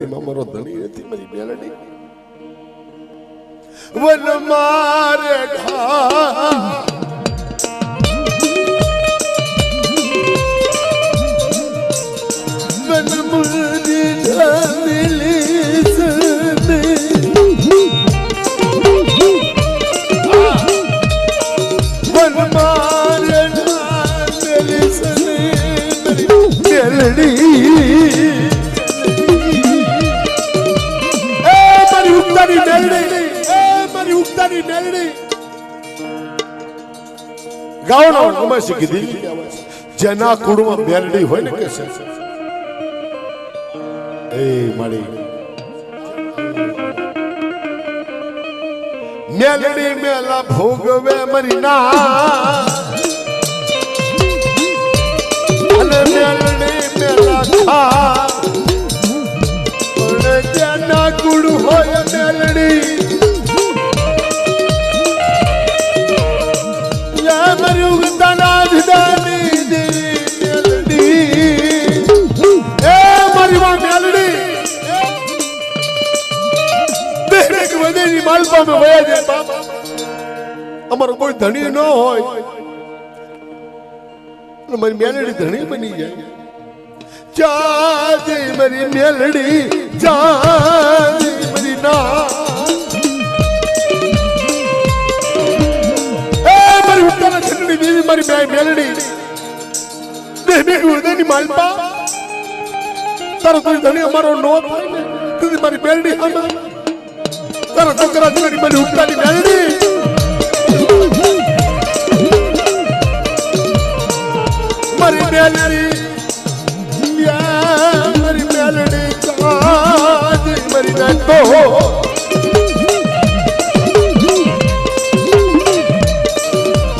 મારો ધણી નથી મારી મેલડી વન મારે વન મુરદી ધામેલી સને વન મારે ધામેલી સને મેલડી ગાવાનો ગમે શીખી દીધી જેના કુળમાં મેલડી હોય ને કે છે એ મારી મેલડી મેલા ભોગવે મરી ના અને મેલડી મેલા ખા પણ જેના કુળ હોય મેલડી અમારો કોઈ ધણી ન હોય મારી મેલડી ધણી બની જાય ચાજે મારી મેલડી ચાજે મારી ના મારી ઉત્તર છંડી દેવી મારી મેલડી દેવી ઉદયની માલપા તારો કોઈ ધણી અમારો નો થાય ને તું મારી મેલડી હા તારા છોકરા છોકરી મારી ઉત્તરની મેલડી મારી મેલડી મારી મેલડી મારી નાખતો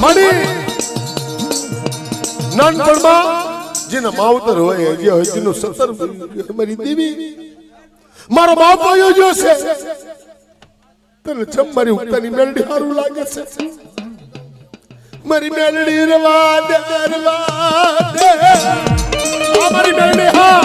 મારી નાનપણમાં જેના માવતર હોય જે હોય જેનું સસર મારી દેવી મારો બાપ આવ્યો જો છે તને ચમ મારી ઉત્તરની મેલડી સારું લાગે છે મારી મેલડી રવા દે મારી મેલડી હા